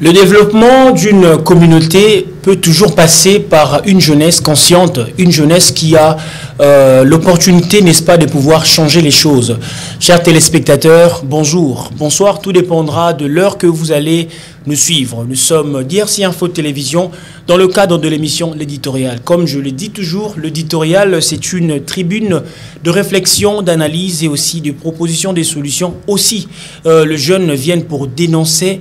Le développement d'une communauté peut toujours passer par une jeunesse consciente, une jeunesse qui a l'opportunité, n'est-ce pas, de pouvoir changer les choses. Chers téléspectateurs, bonjour, bonsoir, tout dépendra de l'heure que vous allez nous suivre. Nous sommes d'IRC Info Télévision dans le cadre de l'émission L'éditorial. Comme je le dis toujours, l'éditorial, c'est une tribune de réflexion, d'analyse et aussi de proposition des solutions. Aussi, les jeunes viennent pour dénoncer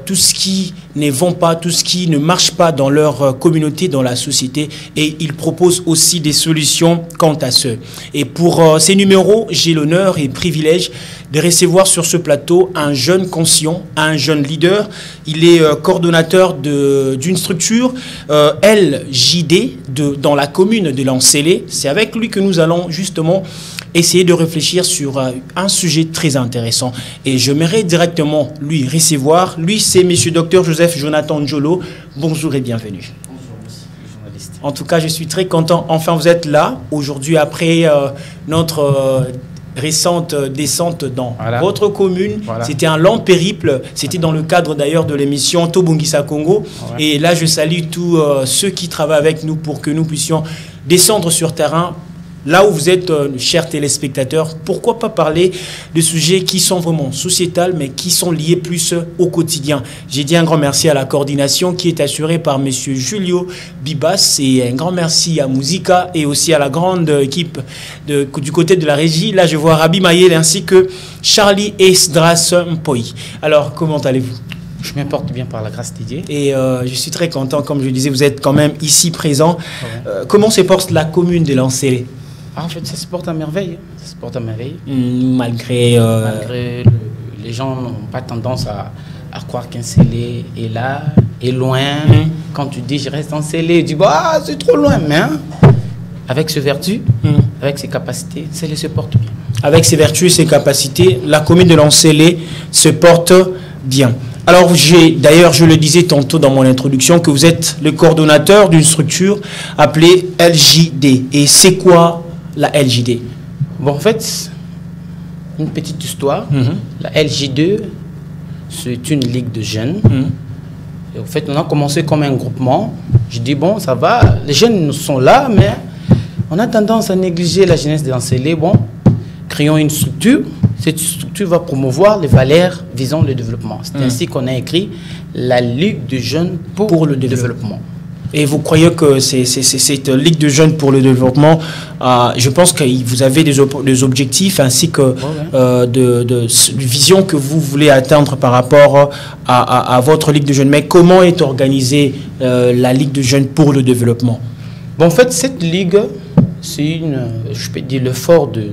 tout ce qui ne vont pas, tout ce qui ne marche pas dans leur communauté, dans la société, et ils proposent aussi des solutions quant à ce. Et pour ces numéros, j'ai l'honneur et privilège de recevoir sur ce plateau un jeune conscient, un jeune leader. Il est coordonnateur d'une structure LJD dans la commune de Lancellet. C'est avec lui que nous allons justement essayer de réfléchir sur un sujet très intéressant. Et j'aimerais directement lui recevoir. Lui, c'est M. Dr Joseph Jonathan Njolo. Bonjour et bienvenue. Bonjour, monsieur le journaliste. En tout cas, je suis très content. Enfin, vous êtes là aujourd'hui après notre récente descente dans votre commune. C'était un long périple. C'était dans le cadre d'ailleurs de l'émission Tobongisa Congo. Et là, je salue tous ceux qui travaillent avec nous pour que nous puissions descendre sur terrain. Là où vous êtes, chers téléspectateurs, pourquoi pas parler de sujets qui sont vraiment sociétals, mais qui sont liés plus au quotidien. J'ai dit un grand merci à la coordination qui est assurée par M. Julio Bibas, et un grand merci à Musica et aussi à la grande équipe du côté de la régie. Là, je vois Rabi Mayel ainsi que Charlie Esdras Mpoi. Alors, comment allez-vous ? Je me porte bien par la grâce de Dieu. Et je suis très content, comme je disais, vous êtes quand même ici présent. Comment se porte la commune de Lancellet ? En fait, ça se porte à merveille. Ça se porte à merveille. Malgré les gens n'ont pas tendance à croire qu'un scellé est là, est loin. Quand tu dis je reste en scellé, tu dis bah, c'est trop loin. Mais avec ses vertus, avec ses capacités, scellé se porte bien. Avec ses vertus et ses capacités, la commune de Lancellet se porte bien. Alors, d'ailleurs, je le disais tantôt dans mon introduction, que vous êtes le coordonnateur d'une structure appelée LJD. Et c'est quoi la LJD? Bon, en fait, une petite histoire. La LJ2, c'est une ligue de jeunes. Et en fait, on a commencé comme un groupement. Je dis, bon, ça va, les jeunes sont là, mais on a tendance à négliger la jeunesse de Lancellet. Bon, créons une structure. Cette structure va promouvoir les valeurs visant le développement. C'est ainsi qu'on a écrit la Ligue de jeunes pour le développement. Et vous croyez que cette Ligue de jeunes pour le développement, je pense que vous avez des objectifs ainsi que de visions que vous voulez atteindre par rapport à votre Ligue de jeunes. Mais comment est organisée la Ligue de jeunes pour le développement? Bon, en fait, cette Ligue, c'est je peux dire, le fort de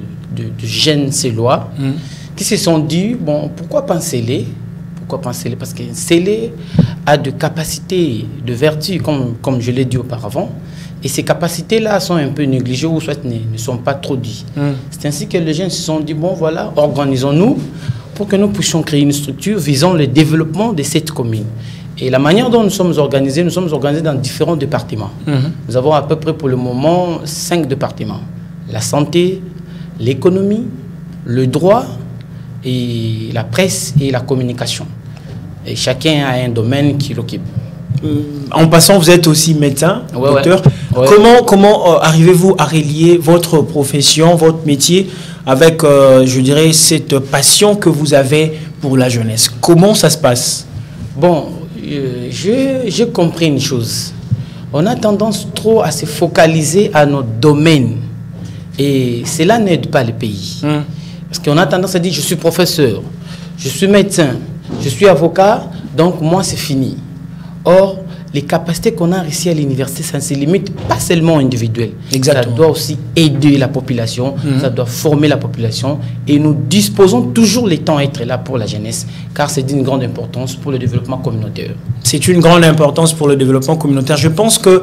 jeunes Célois qui se sont dit, bon, pourquoi pas un scellé? Pourquoi pas un scellé? Parce qu'un scellé a de capacités, de vertus, comme je l'ai dit auparavant, et ces capacités-là sont un peu négligées ou soit ne sont pas trop dites. C'est ainsi que les jeunes se sont dit, bon voilà, organisons-nous pour que nous puissions créer une structure visant le développement de cette commune. Et la manière dont nous sommes organisés dans différents départements. Nous avons à peu près pour le moment 5 départements. La santé, l'économie, le droit, et la presse et la communication. Et chacun a un domaine qui l'occupe. En passant, vous êtes aussi médecin, docteur. Comment arrivez-vous à relier votre profession, votre métier avec, je dirais, cette passion que vous avez pour la jeunesse? Comment ça se passe? Bon, j'ai compris une chose. On a tendance trop à se focaliser à notre domaine. Et cela n'aide pas le pays. Parce qu'on a tendance à dire, je suis professeur, je suis médecin, je suis avocat, donc moi c'est fini. Or, les capacités qu'on a réussi à l'université, ça ne se limite pas seulement individuel. Ça doit aussi aider la population, ça doit former la population. Et nous disposons toujours les temps à être là pour la jeunesse, car c'est d'une grande importance pour le développement communautaire. C'est une grande importance pour le développement communautaire. Je pense que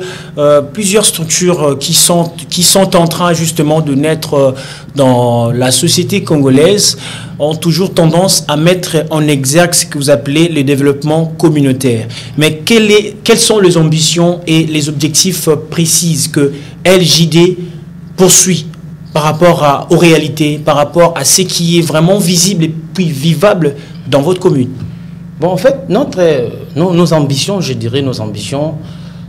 plusieurs structures qui sont en train justement de naître dans la société congolaise ont toujours tendance à mettre en exergue ce que vous appelez le développement communautaire. Mais quelles sont les ambitions et les objectifs précis que LJD poursuit par rapport aux réalités, par rapport à ce qui est vraiment visible et puis vivable dans votre commune? Bon, en fait, nos ambitions, je dirais, nos ambitions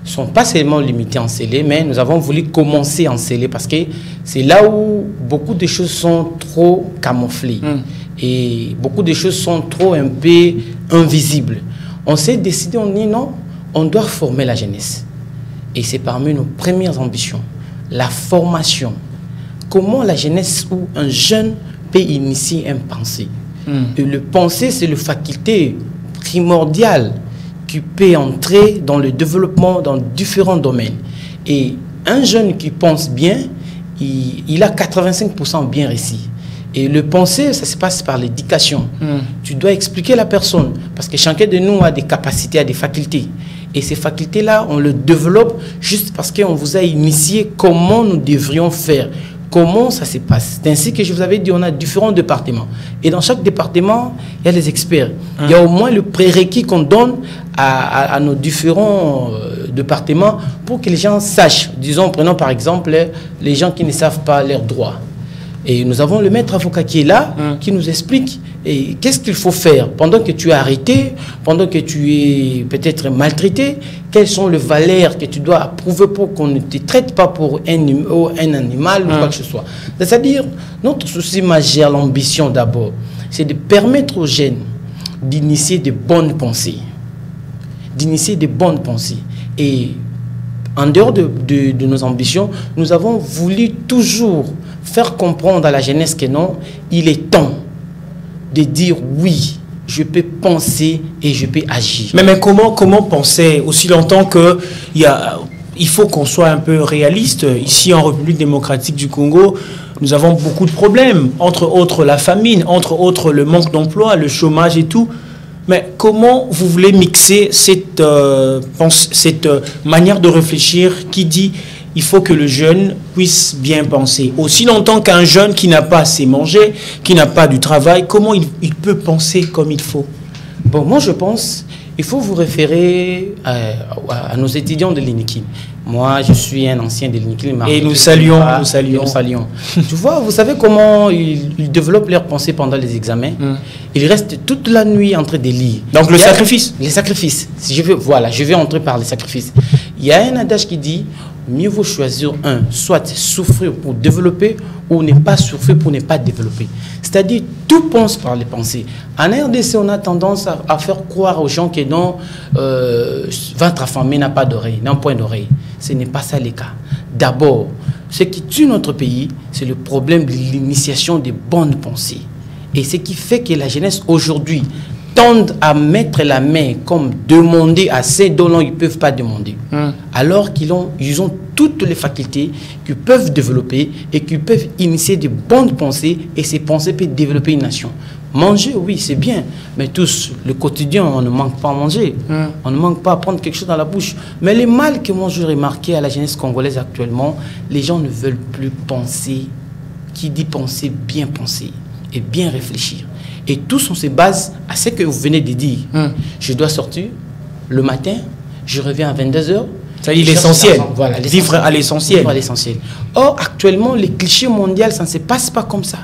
ne sont pas seulement limitées en scellé, mais nous avons voulu commencer en scellé parce que c'est là où beaucoup de choses sont trop camouflées et beaucoup de choses sont trop un peu invisibles. On s'est décidé, on dit non, on doit former la jeunesse. Et c'est parmi nos premières ambitions, la formation. Comment la jeunesse ou un jeune peut initier un pensée. Et le penser, c'est la faculté primordiale qui peut entrer dans le développement dans différents domaines. Et un jeune qui pense bien, il a 85% bien réussi. Et le penser, ça se passe par l'éducation. Tu dois expliquer à la personne, parce que chacun de nous a des capacités, a des facultés. Et ces facultés-là, on le développe juste parce qu'on vous a initié comment nous devrions faire, comment ça se passe. C'est ainsi que je vous avais dit, on a différents départements. Et dans chaque département, il y a des experts. Il y a au moins le prérequis qu'on donne à nos différents départements pour que les gens sachent. Disons, prenons par exemple les gens qui ne savent pas leurs droits. Et nous avons le maître avocat qui est là, qui nous explique qu'est-ce qu'il faut faire pendant que tu es arrêté, pendant que tu es peut-être maltraité, quelles sont les valeurs que tu dois approuver pour qu'on ne te traite pas pour un animal ou quoi que ce soit. C'est-à-dire, notre souci majeur, l'ambition d'abord, c'est de permettre aux jeunes d'initier de bonnes pensées. D'initier de bonnes pensées. Et en dehors de nos ambitions, nous avons voulu toujours faire comprendre à la jeunesse que non, il est temps de dire oui, je peux penser et je peux agir. Mais comment penser aussi longtemps que il faut qu'on soit un peu réaliste. Ici en République démocratique du Congo, nous avons beaucoup de problèmes, entre autres la famine, entre autres le manque d'emploi, le chômage et tout. Mais comment vous voulez mixer cette manière de réfléchir qui dit il faut que le jeune puisse bien penser. Aussi longtemps qu'un jeune qui n'a pas assez mangé, qui n'a pas du travail, comment il peut penser comme il faut? Bon, moi je pense il faut vous référer à nos étudiants de l'INIKIL. Moi, je suis un ancien de l'INIKIL. Et nous saluons. Tu vois, vous savez comment ils développent leurs pensées pendant les examens? Ils restent toute la nuit en train de lire. Donc le sacrifice? Les sacrifices. Je vais entrer par les sacrifices. Il y a un adage qui dit, mieux vaut choisir soit souffrir pour développer ou ne pas souffrir pour ne pas développer. C'est-à-dire, tout pense par les pensées. En RDC, on a tendance à faire croire aux gens que non, ventre affamé n'a pas d'oreille, n'a point d'oreille. Ce n'est pas ça le cas. D'abord, ce qui tue notre pays, c'est le problème de l'initiation des bonnes pensées. Et ce qui fait que la jeunesse aujourd'hui tendent à mettre la main comme demander à ces dont ils ne peuvent pas demander. Alors qu'ils ont toutes les facultés qu'ils peuvent développer et qu'ils peuvent initier de bonnes pensées et ces pensées peuvent développer une nation. Manger, oui, c'est bien, mais tous, le quotidien, on ne manque pas à manger. On ne manque pas à prendre quelque chose dans la bouche. Mais le mal que moi j'ai remarqué à la jeunesse congolaise actuellement, les gens ne veulent plus penser. Qui dit penser, bien penser et bien réfléchir. Et tous on se base à ce que vous venez de dire. Je dois sortir le matin, je reviens à 22h. Ça y est, l'essentiel. Voilà, vivre à l'essentiel. Vivre à l'essentiel. Or, actuellement, les clichés mondiaux, ça ne se passe pas comme ça.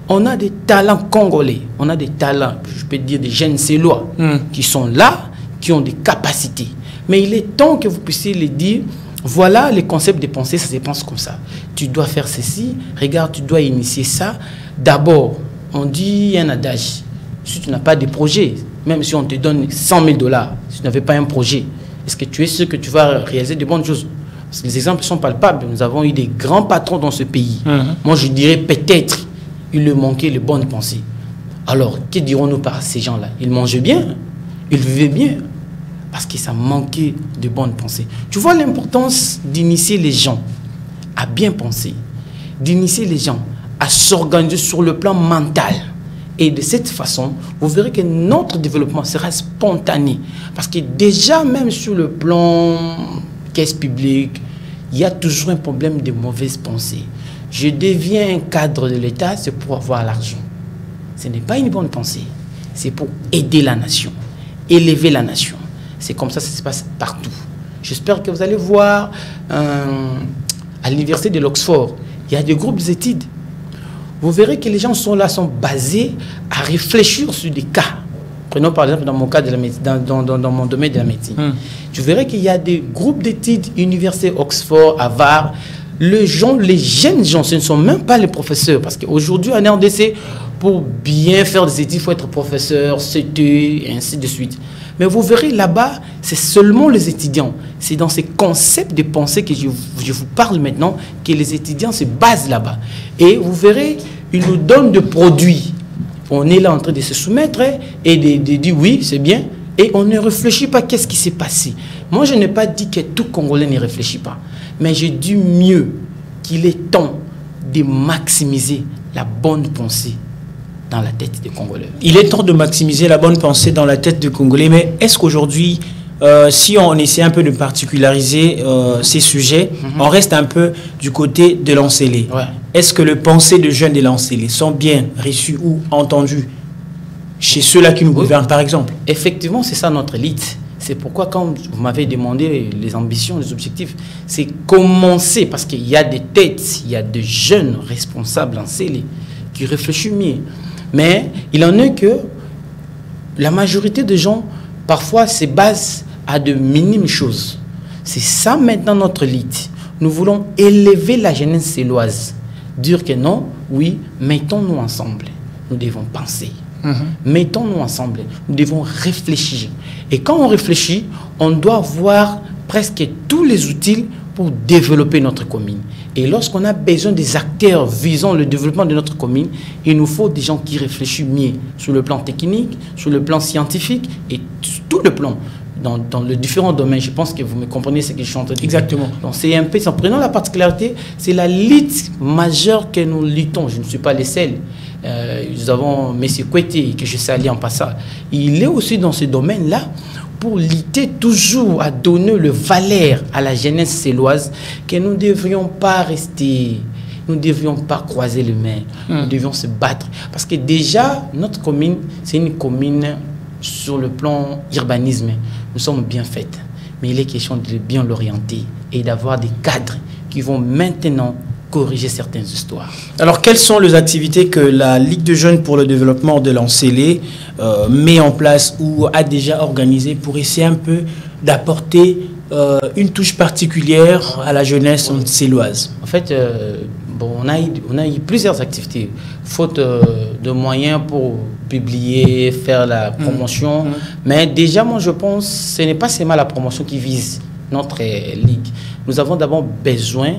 On a des talents congolais, on a des talents, je peux dire des jeunes célois, qui sont là, qui ont des capacités. Mais il est temps que vous puissiez les dire, voilà les concepts de pensée, ça se pense comme ça. Tu dois faire ceci, regarde, tu dois initier ça. D'abord, on dit un adage, si tu n'as pas de projet, même si on te donne 100 000 $, si tu n'avais pas un projet, est-ce que tu es sûr que tu vas réaliser de bonnes choses? Parce que les exemples sont palpables. Nous avons eu des grands patrons dans ce pays. Moi, je dirais peut-être il leur manquait les bonnes pensées. Alors, que dirons-nous par ces gens-là? Ils mangeaient bien, ils vivaient bien, parce que ça manquait de bonnes pensées. Tu vois l'importance d'initier les gens à bien penser, d'initier les gens à s'organiser sur le plan mental. Et de cette façon, vous verrez que notre développement sera spontané. Parce que déjà, même sur le plan caisse publique, il y a toujours un problème de mauvaises pensées. Je deviens un cadre de l'État, c'est pour avoir l'argent. Ce n'est pas une bonne pensée. C'est pour aider la nation, élever la nation. C'est comme ça que ça se passe partout. J'espère que vous allez voir à l'université de l'Oxford, il y a des groupes d'études. Vous verrez que les gens sont là, sont basés à réfléchir sur des cas Prenons par exemple dans mon cas de la médecine, dans mon domaine de la médecine. Tu verrais qu'il y a des groupes d'études, université Oxford, Harvard. Les jeunes gens, ce ne sont même pas les professeurs. Parce qu'aujourd'hui, en RDC, pour bien faire des études, il faut être professeur, CT, et ainsi de suite. Mais vous verrez là-bas, c'est seulement les étudiants. C'est dans ces concepts de pensée que je vous parle maintenant que les étudiants se basent là-bas. Et vous verrez, ils nous donnent des produits. On est là en train de se soumettre et de dire oui, c'est bien. Et on ne réfléchit pas qu'est-ce qui s'est passé. Moi, je n'ai pas dit que tout Congolais ne réfléchit pas. Mais j'ai dit mieux qu'il est temps de maximiser la bonne pensée dans la tête des Congolais. Il est temps de maximiser la bonne pensée dans la tête des Congolais, mais est-ce qu'aujourd'hui, si on essaie un peu de particulariser ces sujets, on reste un peu du côté de l'Ancélé. Ouais. Est-ce que les pensées de jeunes de l'Ancélé sont bien reçues ou entendues chez ceux-là qui nous gouvernent, par exemple? Effectivement, c'est ça notre élite. C'est pourquoi quand vous m'avez demandé les ambitions, les objectifs, c'est commencer, parce qu'il y a des têtes, il y a des jeunes responsables en Célé qui réfléchissent mieux. Mais il en est que la majorité des gens, parfois, se basent à de minimes choses. C'est ça maintenant notre élite. Nous voulons élever la jeunesse céloise. Dire que non, oui, mettons-nous ensemble. Nous devons penser. Mettons-nous ensemble. Nous devons réfléchir. Et quand on réfléchit, on doit voir presque tous les outils pour développer notre commune. Et lorsqu'on a besoin des acteurs visant le développement de notre commune, il nous faut des gens qui réfléchissent mieux sur le plan technique, sur le plan scientifique et tout le plan. Dans les différents domaines, je pense que vous me comprenez ce que je suis en train de dire. Exactement. Donc c'est un peu, en prenant la particularité, c'est la lutte majeure que nous luttons. Je ne suis pas les seuls. Nous avons M. Kouete, que je salue en passant. Il est aussi dans ce domaine-là pour lutter toujours à donner le valeur à la jeunesse céloise, que nous ne devrions pas rester, nous ne devrions pas croiser les mains, nous devions se battre. Parce que déjà, notre commune, c'est une commune sur le plan urbanisme. Nous sommes bien faites, mais il est question de bien l'orienter et d'avoir des cadres qui vont maintenant corriger certaines histoires. Alors, quelles sont les activités que la Ligue de jeunes pour le développement de l'Ancélé met en place ou a déjà organisées pour essayer un peu d'apporter une touche particulière à la jeunesse céloise? En fait, on a eu plusieurs activités. Faute de moyens pour publier, faire la promotion. Mais déjà, moi, je pense que ce n'est pas seulement la promotion qui vise notre ligue. Nous avons d'abord besoin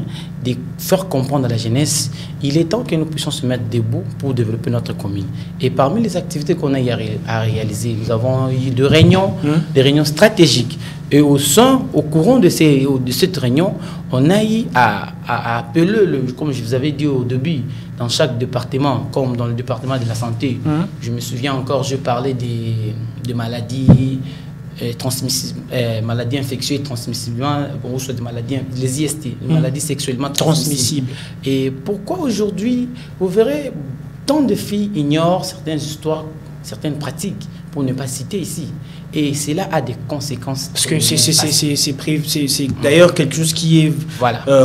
de faire comprendre à la jeunesse, il est temps que nous puissions se mettre debout pour développer notre commune. Et parmi les activités qu'on a à réaliser, nous avons eu des réunions stratégiques. Et au courant de cette réunion, on a eu à appeler, comme je vous avais dit au début, dans chaque département, comme dans le département de la santé, je me souviens encore, je parlais des maladies, maladies infectieuses et transmissibles, ou soit des maladies, les IST, les maladies sexuellement transmissibles. Et pourquoi aujourd'hui, vous verrez, tant de filles ignorent certaines histoires, certaines pratiques, pour ne pas citer ici. Et cela a des conséquences. Parce que c'est d'ailleurs quelque chose qui est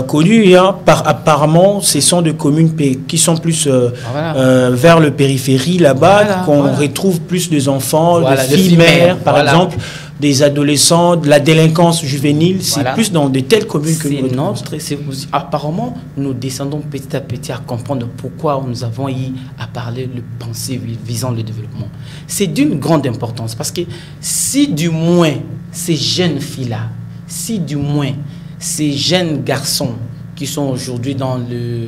connu. Hein, apparemment, ce sont des communes qui sont plus vers le périphérie, là-bas, qu'on retrouve plus des enfants, des filles mères, par exemple, des adolescents, de la délinquance juvénile. C'est plus dans de telles communes que nous. Apparemment, nous descendons petit à petit à comprendre pourquoi nous avons eu à parler de pensée visant le développement. C'est d'une grande importance parce que si du moins ces jeunes filles-là, si du moins ces jeunes garçons qui sont aujourd'hui dans le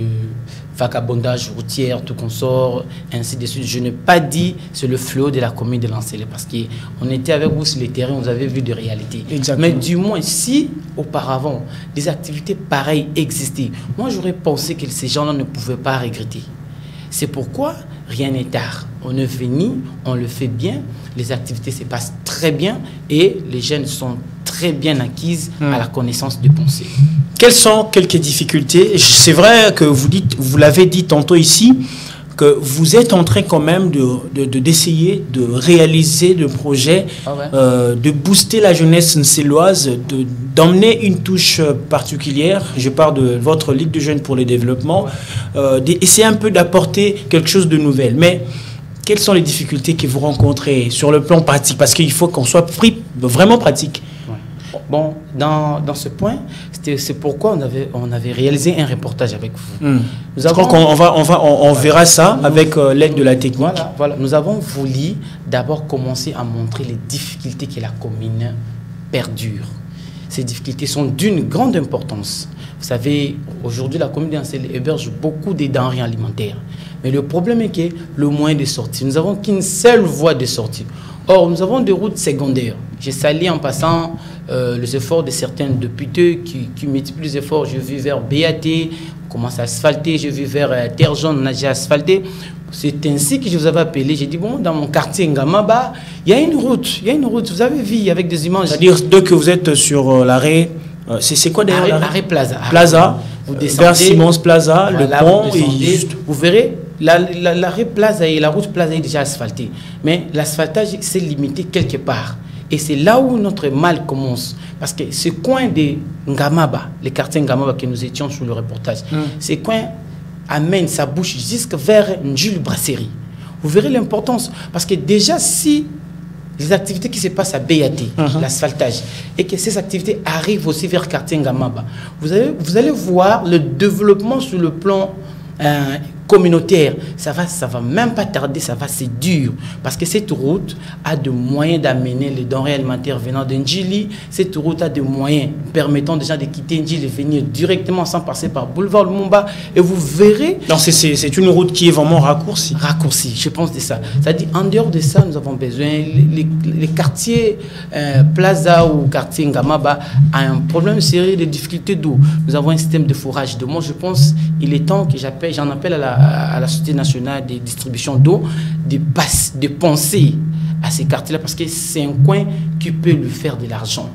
vagabondage routier, tout consort, ainsi de suite, je n'ai pas dit c'est le fléau de la commune de l'Ancélé parce qu'on était avec vous sur le terrain, vous avez vu des réalités. Exactement. Mais du moins, si auparavant des activités pareilles existaient, moi j'aurais pensé que ces gens-là ne pouvaient pas regretter. C'est pourquoi rien n'est tard. On est venu, on le fait bien, les activités se passent très bien et les jeunes sont très bien acquises à la connaissance de pensée. Quelles sont quelques difficultés? C'est vrai que vous l'avez dit tantôt ici, que vous êtes en train quand même d'essayer de réaliser des projets, de booster la jeunesse ncéloise, d'emmener une touche particulière. Je parle de votre Ligue de jeunes pour le développement, d'essayer un peu d'apporter quelque chose de nouvel. Mais quelles sont les difficultés que vous rencontrez sur le plan pratique? Parce qu'il faut qu'on soit vraiment pratique. Ouais. Bon, dans ce point, c'est pourquoi on avait réalisé un reportage avec vous. Je crois qu'on verra ça avec l'aide de la technique. Voilà. Nous avons voulu d'abord commencer à montrer les difficultés que la commune perdure. Ces difficultés sont d'une grande importance. Vous savez, aujourd'hui, la commune d'Ancélé héberge beaucoup de denrées alimentaires. Mais le problème est que le moyen de sortie, nous n'avons qu'une seule voie de sortie. Or, nous avons des routes secondaires. J'ai sali en passant les efforts de certains députés qui multiplient les efforts. Je vis vers BAT, on commence à asphalter. Je vis vers Terre Jaune, on a déjà asphalté. C'est ainsi que je vous avais appelé. J'ai dit, bon, dans mon quartier Ngamaba, il y a une route. Vous avez vu avec des images. C'est-à-dire, dès que vous êtes sur l'arrêt, c'est quoi d'ailleurs l'arrêt Plaza. Plaza, vous descendez, vers Simons Plaza, voilà, le pont. Vous verrez, l'arrêt Plaza et la route Plaza est déjà asphaltée. Mais l'asphaltage s'est limité quelque part. Et c'est là où notre mal commence. Parce que ce coin de Ngamaba, le quartier Ngamaba que nous étions sur le reportage, ce coin amène sa bouche jusque vers Njul Brasserie. Vous verrez l'importance. Parce que déjà, si les activités qui se passent à BAT, l'asphaltage, et que ces activités arrivent aussi vers quartier Ngamaba, vous allez voir le développement sur le plan communautaire. Ça va même pas tarder, c'est dur. Parce que cette route a des moyens d'amener les denrées alimentaires venant de Ndjili. Cette route a des moyens permettant des gens de quitter Ndjili et venir directement sans passer par Boulevard Lumumba. Et vous verrez... Donc c'est une route qui est vraiment raccourcie. Raccourcie, je pense de ça. C'est-à-dire, en dehors de ça, nous avons besoin... Les quartiers Plaza ou quartier Ngamaba a un problème sérieux de difficultés d'eau. Nous avons un système de forage de moi. Je pense qu'il est temps que j'en appelle à la Société nationale de distribution d'eau de penser à ces quartiers-là parce que c'est un coin qui peut lui faire de l'argent.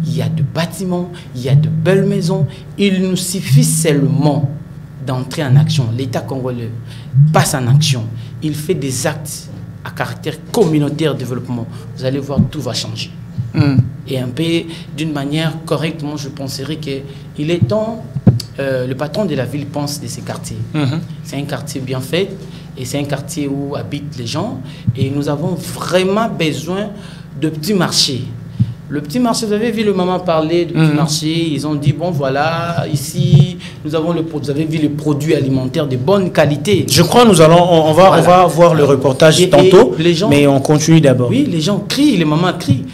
Il y a de bâtiments, il y a de belles maisons. Il nous suffit seulement d'entrer en action. L'État congolais passe en action. Il fait des actes à caractère communautaire de développement. Vous allez voir, tout va changer. Et un peu, d'une manière correcte, moi je penserais qu'il est temps... le patron de la ville pense de ces quartiers. C'est un quartier bien fait et c'est un quartier où habitent les gens et nous avons vraiment besoin de petits marchés. Le petit marché, vous avez vu le maman parler de petit marché, ils ont dit, bon voilà, ici, vous avez vu les produits alimentaires de bonne qualité. Je crois on va voir le reportage tantôt, les gens, mais on continue d'abord. Oui, les gens crient, les mamans crient.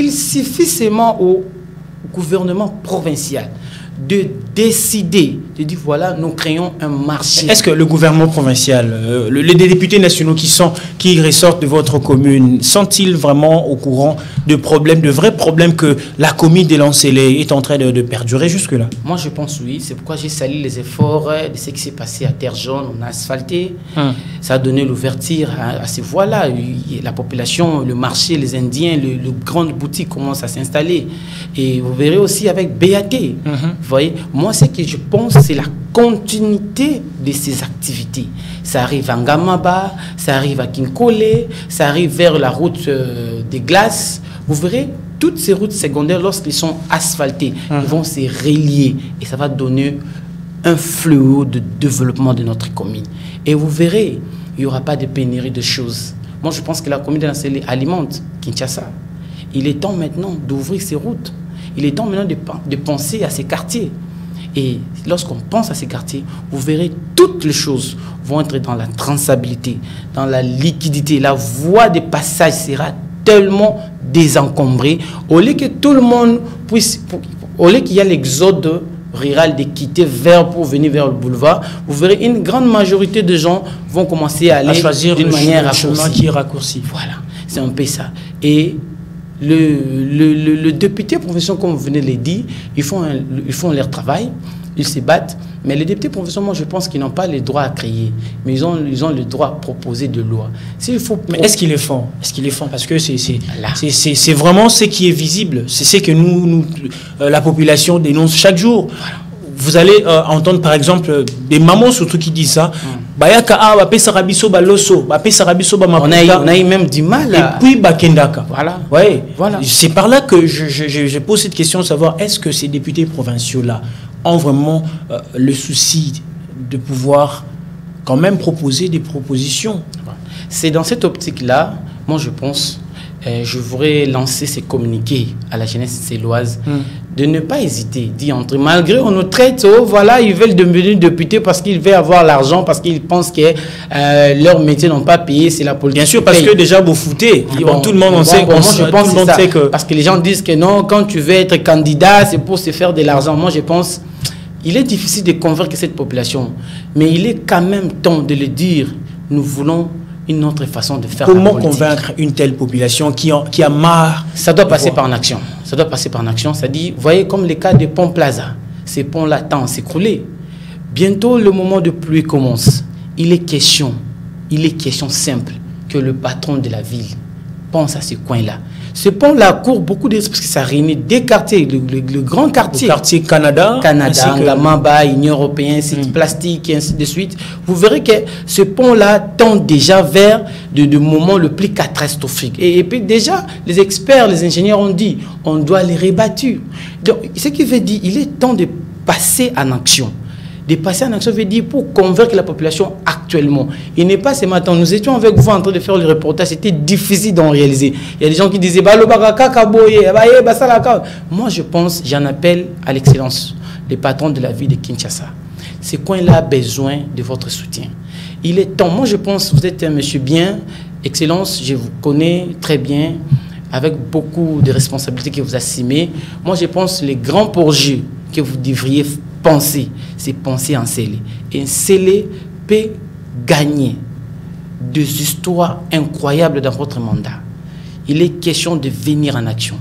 Il suffit seulement au gouvernement provincial de décider, de dire voilà, nous créons un marché. Est-ce que le gouvernement provincial, les députés nationaux qui ressortent de votre commune, sont-ils vraiment au courant de problèmes, de vrais problèmes que la commune de Lancélé est en train de perdurer jusque-là? Moi, je pense oui. C'est pourquoi j'ai salué les efforts de ce qui s'est passé à Terre Jaune. On a asphalté. Ça a donné l'ouverture à ces voies-là. La population, le marché, les Indiens, les grandes boutiques commencent à s'installer. Et vous verrez aussi avec BAT. Vous voyez, moi, ce que je pense, c'est la continuité de ces activités. Ça arrive à Ngamaba, ça arrive à Kinkole, ça arrive vers la route des glaces. Vous verrez, toutes ces routes secondaires, lorsqu'elles sont asphaltées, elles vont se relier et ça va donner un fléau de développement de notre commune. Et vous verrez, il n'y aura pas de pénurie de choses. Moi, je pense que la commune de Lancélé alimente Kinshasa. Il est temps maintenant d'ouvrir ces routes. Il est temps maintenant de penser à ces quartiers. Et lorsqu'on pense à ces quartiers, vous verrez toutes les choses vont être dans la traçabilité, dans la liquidité. La voie de passage sera tellement désencombrée. Au lieu que tout le monde puisse... Au lieu qu'il y a l'exode rural de quitter pour venir vers le boulevard, vous verrez une grande majorité de gens vont commencer à aller choisir d'une manière chemin qui est raccourci. Voilà, c'est un peu ça. Et le député provincial, comme vous venez de le dire, ils font leur travail, ils se battent. Mais les députés provinciaux, moi je pense qu'ils n'ont pas le droit à créer, mais ils ont le droit à proposer de loi. Mais est-ce qu'ils le font? Est-ce qu'ils le font? Parce que c'est vraiment ce qui est visible. C'est ce que la population dénonce chaque jour. Voilà. Vous allez entendre par exemple des mamans surtout qui disent ça. On a eu même du mal. Et puis Bakendaka. Voilà. Ouais. Voilà. C'est par là que je pose cette question de savoir est-ce que ces députés provinciaux là ont vraiment le souci de pouvoir quand même proposer des propositions. C'est dans cette optique-là, moi je pense, je voudrais lancer ces communiqués à la jeunesse céloise de ne pas hésiter d'y entrer. Malgré on nous traite, oh voilà, ils veulent devenir députés parce qu'ils veulent avoir l'argent, parce qu'ils pensent que leur métier n'ont pas payé, c'est la politique. Bien sûr, parce que déjà vous foutez. Bon, tout le monde sait. Moi je pense tout le monde sait que... Parce que les gens disent que non, quand tu veux être candidat, c'est pour se faire de l'argent. Moi je pense, il est difficile de convaincre cette population, mais il est quand même temps de le dire, nous voulons une autre façon de faire. Comment convaincre une telle population qui a marre? Ça doit passer par une action. Ça doit passer par une action. Ça dit, vous voyez, comme les cas des ponts Plaza, ces ponts-là tendent à s'écrouler. Bientôt, le moment de pluie commence. Il est question simple que le patron de la ville pense à ce coin-là. Ce pont-là court beaucoup de... parce que ça réunit des quartiers, le grand quartier. Le quartier Canada, Angamaba, Union européenne, site plastique, et ainsi de suite. Vous verrez que ce pont-là tend déjà vers le moment le plus catastrophique. Et puis déjà, les experts, les ingénieurs ont dit, on doit les rebâtir. Donc, ce qui veut dire, il est temps de passer en action. De passer en action veut dire pour convaincre la population actuellement. Il n'est pas ce matin. Nous étions avec vous en train de faire le reportage. C'était difficile d'en réaliser. Il y a des gens qui disaient moi, je pense, j'en appelle à l'excellence, les patrons de la ville de Kinshasa. Ce coin-là a besoin de votre soutien. Il est temps. Moi, je pense, vous êtes un monsieur bien, excellence, je vous connais très bien, avec beaucoup de responsabilités que vous assumez. Moi, je pense les grands projets que vous devriez penser, c'est penser en Célé. Et un Célé peut gagner des histoires incroyables dans votre mandat. Il est question de venir en action.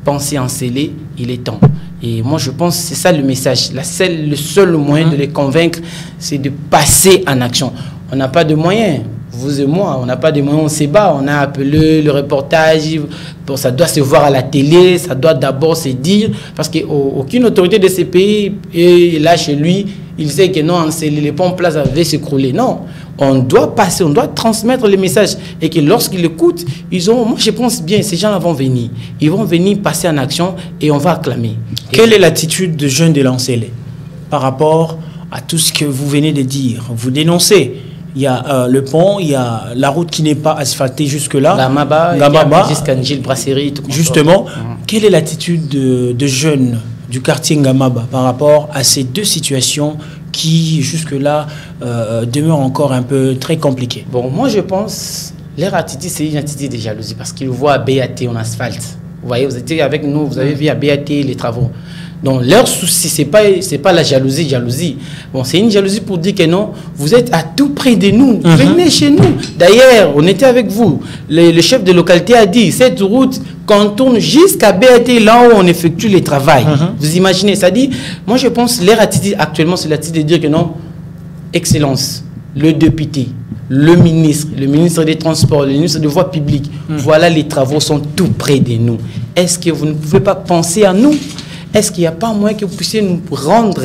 Penser en Célé, il est temps. Et moi, je pense que c'est ça le message. Le seul moyen de les convaincre, c'est de passer en action. On n'a pas de moyens. Vous et moi, on n'a pas de moyens, on se bat. On a appelé le reportage. Bon, ça doit se voir à la télé, ça doit d'abord se dire. Parce qu'aucune autorité de ces pays est là chez lui. Il sait que non, les ponts Plaza avaient s'écrouler. Non, on doit passer, on doit transmettre les messages. Et que lorsqu'ils écoutent, moi je pense bien, ces gens-là vont venir. Ils vont venir passer en action et on va acclamer. Quelle est l'attitude de jeunes de l'Ancélé par rapport à tout ce que vous venez de dire? Vous dénoncez. Il y a le pont, il y a la route qui n'est pas asphaltée jusque-là. Gamaba, jusqu'à Njil Brasserie. Justement, quelle est l'attitude de jeunes du quartier Ngamaba par rapport à ces deux situations qui, jusque-là, demeurent encore un peu très compliquées? Bon, moi, je pense leur attitude, c'est une attitude de jalousie parce qu'ils voient BAT en asphalte. Vous voyez, vous étiez avec nous, vous avez vu à BAT les travaux. Donc, leur souci, ce n'est pas la jalousie. Bon, c'est une jalousie pour dire que non, vous êtes à tout près de nous. Venez chez nous. D'ailleurs, on était avec vous. Le chef de localité a dit, cette route contourne jusqu'à BAT, là où on effectue les travaux. Vous imaginez, ça dit, moi je pense, leur attitude actuellement, c'est l'attitude de dire que non, excellence, le député, le ministre des Transports, le ministre des Voies publiques, voilà, les travaux sont tout près de nous. Est-ce que vous ne pouvez pas penser à nous? Est-ce qu'il n'y a pas moyen que vous puissiez nous rendre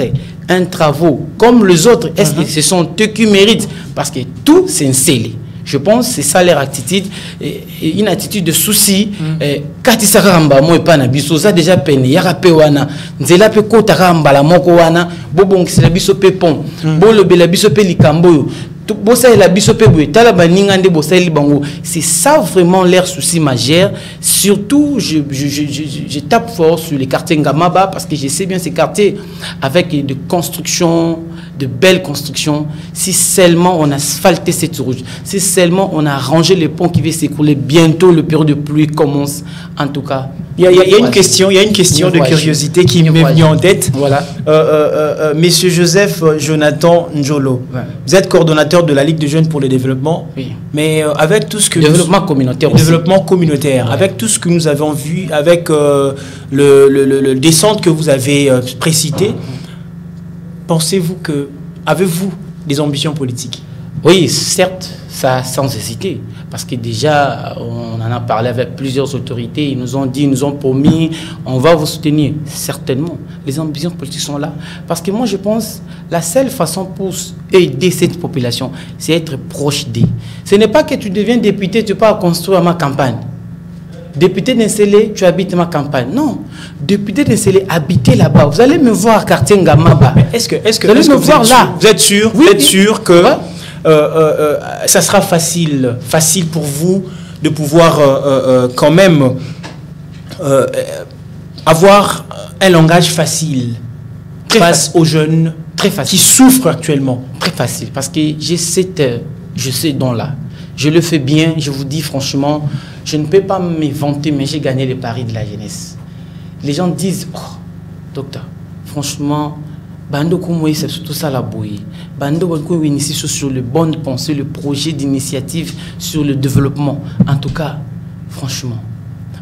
un travaux comme les autres? Est-ce que ce sont eux qui méritent? Parce que tout, c'est un scellé. Je pense que c'est ça leur attitude, une attitude de souci. Quand ils s'arrambent, moi, pas na biso, ça déjà peine. Yara pe wana, nzela pe kota ramba la moko wana, bobon c'est la biso pe pont, bolo be la biso pe likambo. C'est ça vraiment leur souci majeur. Surtout, je tape fort sur les quartiers Ngamaba parce que je sais bien ces quartiers avec de constructions, de belles constructions. Si seulement on a asphalté cette route, si seulement on a arrangé les ponts qui vont s'écouler, bientôt le période de pluie commence. En tout cas, il y a une question de curiosité qui m'est venue en tête. Voilà. Monsieur Joseph Jonathan Njolo, vous êtes coordonnateur de la Ligue de jeunes pour le développement. Oui. Mais avec tout ce que développement communautaire aussi. Développement communautaire, avec tout ce que nous avons vu, avec le descente que vous avez précité, pensez-vous que avez-vous des ambitions politiques? Oui, certes, ça sans hésiter. Parce que déjà, on en a parlé avec plusieurs autorités. Ils nous ont dit, ils nous ont promis, on va vous soutenir. Certainement, les ambitions politiques sont là. Parce que moi, je pense, la seule façon pour aider cette population, c'est être proche d'eux. Ce n'est pas que tu deviens député, tu pars construire ma campagne. Député d'Insélé, tu habites ma campagne. Non. Député d'Insélé, habitez là-bas. Vous allez me voir quartier Ngamaba. Est-ce que vous allez me voir là? Vous êtes sûr? Oui, vous êtes sûr que ça sera facile pour vous de pouvoir quand même avoir un langage facile face aux jeunes qui souffrent actuellement. Très facile, parce que j'ai ce don-là. Je le fais bien, je vous dis franchement, je ne peux pas me vanter, mais j'ai gagné les paris de la jeunesse. Les gens disent, oh, docteur, franchement, Bando Koumoui, c'est surtout ça la bouille. Bando Koumoui initie sur le bonne pensée, le projet d'initiative sur le développement. En tout cas, franchement.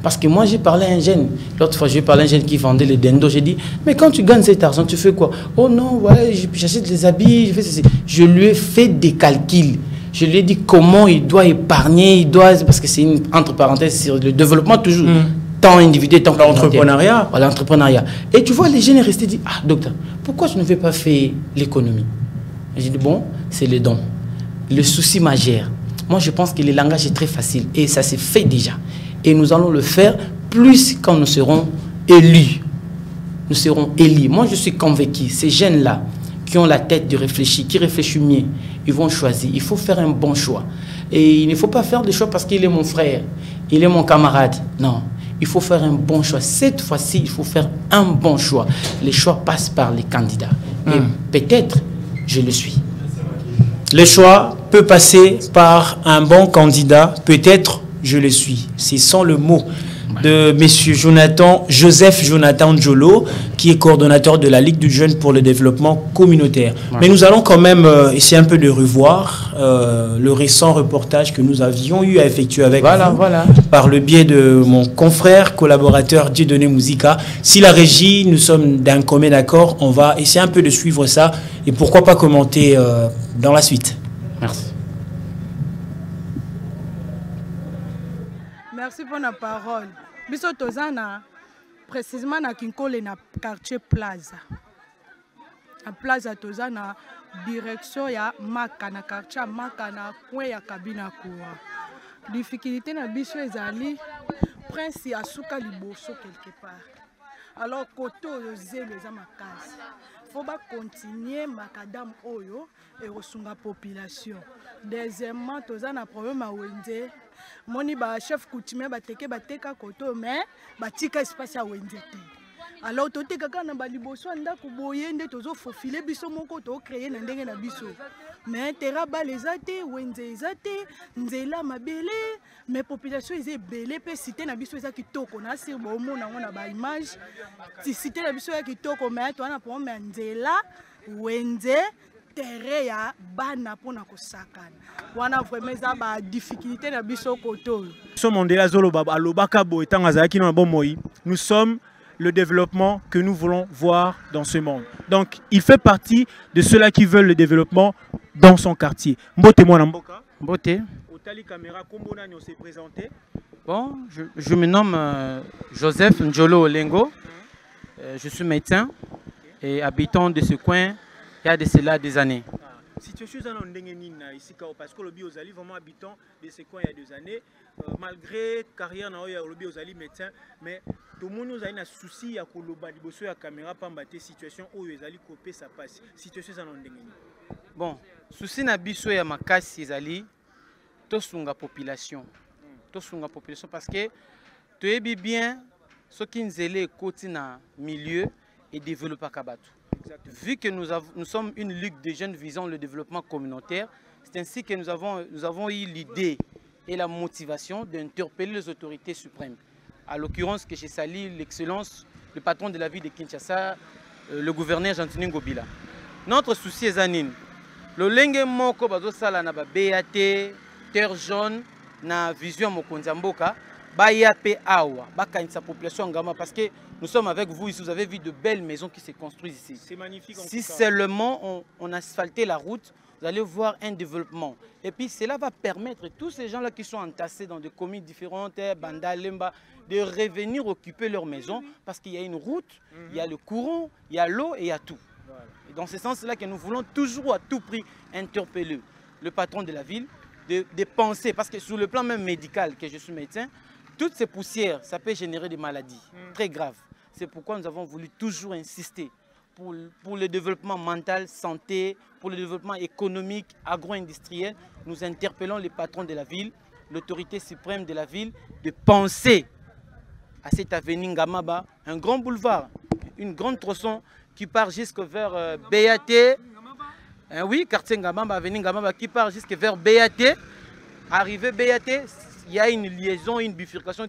Parce que moi, j'ai parlé à un jeune. L'autre fois, j'ai parlé à un jeune qui vendait les dendo. J'ai dit, mais quand tu gagnes cet argent, tu fais quoi? Oh non, ouais, j'achète des habits, je fais ceci. Je lui ai fait des calculs. Je lui ai dit comment il doit épargner, parce que c'est une entre parenthèses sur le développement toujours. Tant individuel, tant l'entrepreneuriat. Voilà, l'entrepreneuriat. Et tu vois, les jeunes restés dit, ah docteur, pourquoi je ne vais pas faire l'économie? J'ai dit, bon, c'est le don. Le souci majeur. Moi, je pense que le langage est très facile et ça s'est fait déjà. Et nous allons le faire plus quand nous serons élus. Nous serons élus. Moi, je suis convaincu, ces jeunes-là, qui ont la tête de réfléchir, qui réfléchissent mieux, ils vont choisir. Il faut faire un bon choix. Et il ne faut pas faire des choix parce qu'il est mon frère, il est mon camarade. Non, il faut faire un bon choix. Cette fois-ci, il faut faire un bon choix. Les choix passent par les candidats. Et peut-être, je le suis. Le choix peut passer par un bon candidat, peut-être je le suis. C'est sans le mot de monsieur Joseph Jonathan Njolo, qui est coordonnateur de la Ligue du Jeune pour le développement communautaire. Ouais. Mais nous allons quand même essayer un peu de revoir le récent reportage que nous avions eu à effectuer avec vous, par le biais de mon confrère, collaborateur Dieudonné Mouzika. Si la régie, nous sommes d'un commun accord, on va essayer un peu de suivre ça et pourquoi pas commenter dans la suite. Merci. Merci pour la parole. Biso tozana précisément na Kinkole na quartier Plaza. Na Plaza tozana direction ya Maka na quartier Maka na coin ya Kabina Koua. Difficulté na biso ezali prince ya suka liboso quelque part. Alors koto zelo za makasi. Faut pas continuer makadam oyo et resunga population. Deuxièmement tozana problème a wende. Moni ba chef coutumier bateka koto mais batika espace ya wenze te. Alors toteka kana ba liboso ndako boye nde tozo fofile biso moko to créer na ndenge na biso. Mais terra ba les ate wenze ezate nzela mabele mais population eze belé pe cité na biso eza kitoko na sir bo mona ngona ba image ti cité na biso ya kitoko mais to na problème nzela wenze terre ya bana pona kosakana wana vraiment za ba difficulté na biso koto Somondela Zoloba alobaka bo etanga zaki na bon moi. Nous sommes le développement que nous voulons voir dans ce monde. Donc il fait partie de ceux-là qui veulent le développement dans son quartier. Mbote mwana mboka. Mbote. Otali caméra kombona nyo s'est présenté. Bon, je me nomme Joseph Njolo Olengo. Je suis médecin et habitant de ce coin. Il y a de cela des années. Si tu es ici, parce que le bio est vraiment habitant de ce coin il y a 2 années, malgré carrière le bio est médecin, mais tout le monde a un souci à la caméra pour la situation où ils allaient couper sa passe. Situation bon, souci na biso ya makasi ezali tosunga population. Tosunga population parce que tu es bien ce qui nous est côté na milieu et développer Kabatou. Vu que nous sommes une ligue de jeunes visant le développement communautaire, c'est ainsi que nous avons eu l'idée et la motivation d'interpeller les autorités suprêmes. À l'occurrence, que j'ai sali l'excellence, le patron de la ville de Kinshasa, le gouverneur Jean-Tini Ngobila. Notre souci est Zanine. Le lenge moko bazo sala na ba BAT, terre jaune, na vision mokonzamboka. Bayape awa, sa population ngama parce que nous sommes avec vous ici, vous avez vu de belles maisons qui se construisent ici. C'est magnifique. Si seulement on asphaltait la route, vous allez voir un développement. Et puis cela va permettre à tous ces gens-là qui sont entassés dans des communes différentes, Banda, Lemba, de revenir occuper leur maison parce qu'il y a une route, il y a le courant, il y a l'eau et il y a tout. Voilà. Et dans ce sens-là que nous voulons toujours à tout prix interpeller le patron de la ville de penser, parce que sur le plan même médical, que je suis médecin, toutes ces poussières, ça peut générer des maladies très graves. C'est pourquoi nous avons voulu toujours insister pour le développement mental, santé, pour le développement économique, agro-industriel, nous interpellons les patrons de la ville, l'autorité suprême de la ville, de penser à cette avenue Ngamaba, un grand boulevard, une grande tronçon qui part jusque vers BAT. Oui, quartier Ngamaba, avenue Ngamaba qui part jusque vers BAT. Arrivé BAT, il y a une liaison, une bifurcation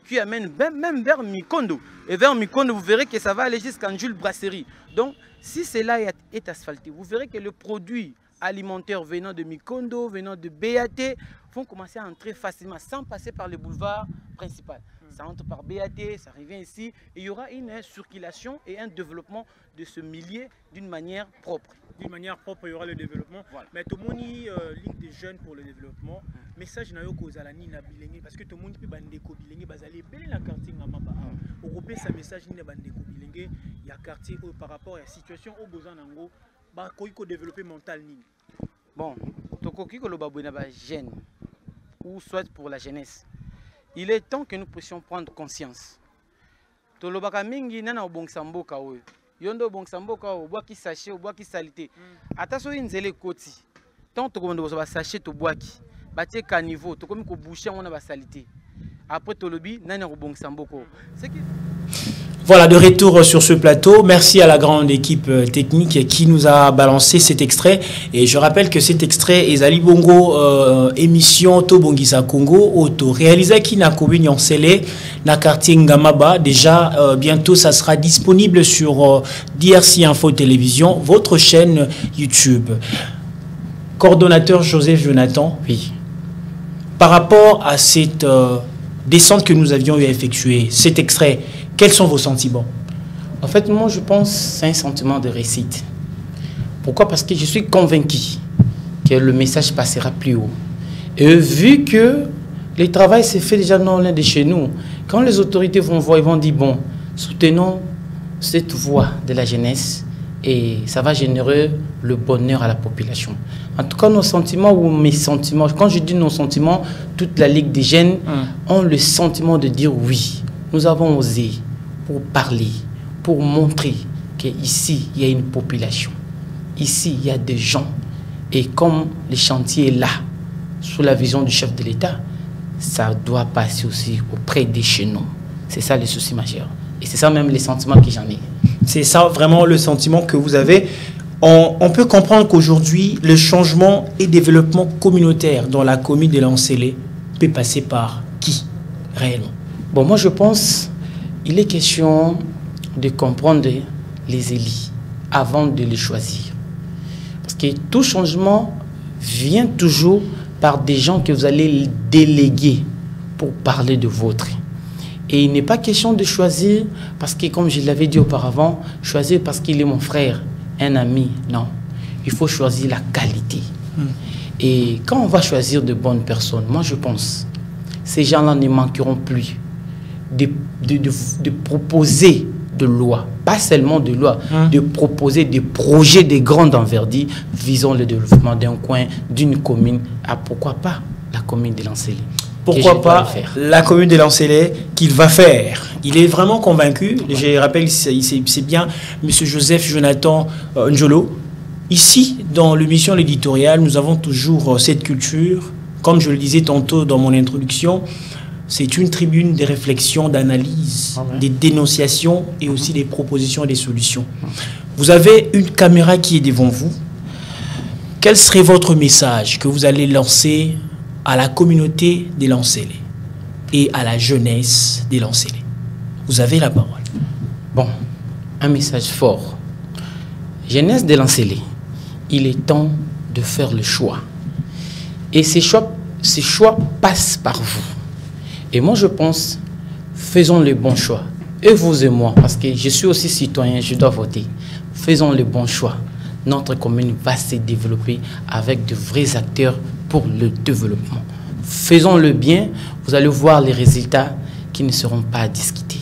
qui amène même vers Mikondo. Et vers Mikondo, vous verrez que ça va aller jusqu'à Jules Brasserie. Donc, si cela est asphalté, vous verrez que le produit alimentaire venant de Mikondo, venant de BAT, vont commencer à entrer facilement sans passer par le boulevard principal. Ça entre par BAT, ça revient ici, et il y aura une circulation et un développement de ce milieu d'une manière propre. D'une manière propre, il y aura le développement. Voilà. Mais tout le monde Ligue des jeunes pour le développement. Message n'a pas à la Nina Bilenge parce que tout le monde peut bandeko Bilenge bazali belle la quartier Ngamaba. Européen ça message Nina bandeko Bilenge, il y a quartier par rapport à la situation au besoin nango ba koiko développer mental nini. Bon, to koki ko lo babona ba jeune ou soit pour la jeunesse. Il est temps que nous puissions prendre conscience. To lo baka mingi nana obongsa mboka oyo. Yondo bongsa mboka o boaki sachet o boaki salité. Ataso inzele koti. Tant to kondo ba sachet to boaki. Batie caniveau to komi ko boucher on a ba salité. Après to lobi nana obongsa mboko. C'est qui. Voilà, de retour sur ce plateau. Merci à la grande équipe technique qui nous a balancé cet extrait. Et je rappelle que cet extrait est Ali Bongo émission Tobongisa Congo auto réalisé qui n'a qu'au Sele na quartier Ngamaba. Déjà bientôt ça sera disponible sur DRC Info Télévision, votre chaîne YouTube. Coordonnateur Joseph Jonathan. Oui. Par rapport à cette descente que nous avions eu à effectuer, cet extrait. Quels sont vos sentiments? En fait, moi, je pense que c'est un sentiment de réussite. Pourquoi? Parce que je suis convaincu que le message passera plus haut. Et vu que le travail s'est fait déjà non loin de chez nous, quand les autorités vont voir, ils vont dire, bon, soutenons cette voie de la jeunesse et ça va générer le bonheur à la population. En tout cas, nos sentiments ou mes sentiments, quand je dis nos sentiments, toute la Ligue des jeunes ont le sentiment de dire oui, nous avons osé. Pour parler, pour montrer qu'ici, il y a une population. Ici, il y a des gens. Et comme le chantier est là, sous la vision du chef de l'État, ça doit passer aussi auprès des chez nous. C'est ça le souci majeur. Et c'est ça même les sentiments que j'en ai. C'est ça vraiment le sentiment que vous avez. On peut comprendre qu'aujourd'hui, le changement et développement communautaire dans la commune de Lansele peut passer par qui réellement? Bon, moi je pense il est question de comprendre les élus avant de les choisir. Parce que tout changement vient toujours par des gens que vous allez déléguer pour parler de votre. Et il n'est pas question de choisir parce que, comme je l'avais dit auparavant, choisir parce qu'il est mon frère, un ami. Non, il faut choisir la qualité. Et quand on va choisir de bonnes personnes, moi je pense, ces gens-là ne manqueront plus de proposer de lois, pas seulement de lois, de proposer des projets de grande envergure visant le développement d'un coin, d'une commune. Ah, pourquoi pas la commune de Lansele? Pourquoi pas la commune de Lansele qu'il va faire? Il est vraiment convaincu. Je rappelle, c'est bien M. Joseph Jonathan Njolo. Ici, dans l'émission L'éditorial, nous avons toujours cette culture. Comme je le disais tantôt dans mon introduction, c'est une tribune de réflexion, d'analyse, des dénonciations et aussi des propositions et des solutions. Vous avez une caméra qui est devant vous. Quel serait votre message que vous allez lancer à la communauté des Lansele et à la jeunesse des Lansele? Vous avez la parole. Bon, un message fort. Jeunesse des Lansele, il est temps de faire le choix. Et ces choix passent par vous. Et moi, je pense, faisons le bon choix. Et vous et moi, parce que je suis aussi citoyen, je dois voter. Faisons le bon choix. Notre commune va se développer avec de vrais acteurs pour le développement. Faisons le bien, vous allez voir les résultats qui ne seront pas à discuter.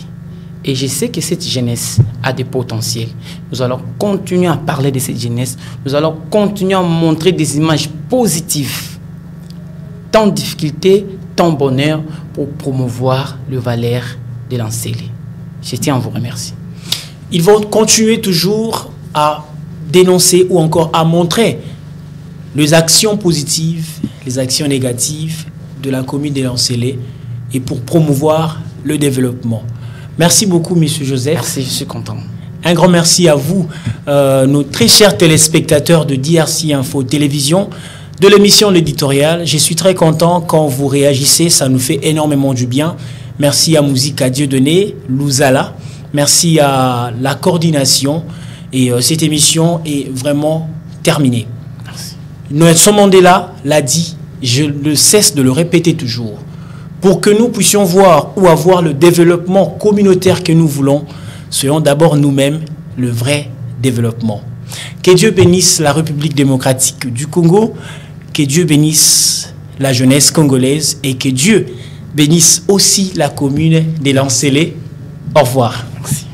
Et je sais que cette jeunesse a des potentiels. Nous allons continuer à parler de cette jeunesse. Nous allons continuer à montrer des images positives. Tant de difficultés, tant de bonheur pour promouvoir le valeur de Lansele. Je tiens à vous remercier. Ils vont continuer toujours à dénoncer ou encore à montrer les actions positives, les actions négatives de la commune de Lancélé et pour promouvoir le développement. Merci beaucoup, M. Joseph. Merci, je suis content. Un grand merci à vous, nos très chers téléspectateurs de DRC Info Télévision, de l'émission L'éditorial. Je suis très content quand vous réagissez, ça nous fait énormément du bien. Merci à Musique à Dieudonné, Louzala. Merci à la coordination. Et cette émission est vraiment terminée. Merci. Nelson Mandela l'a dit, je ne cesse de le répéter toujours. Pour que nous puissions voir ou avoir le développement communautaire que nous voulons, soyons d'abord nous-mêmes le vrai développement. Que Dieu bénisse la République démocratique du Congo, que Dieu bénisse la jeunesse congolaise et que Dieu bénisse aussi la commune des Lancélé. Au revoir. Merci.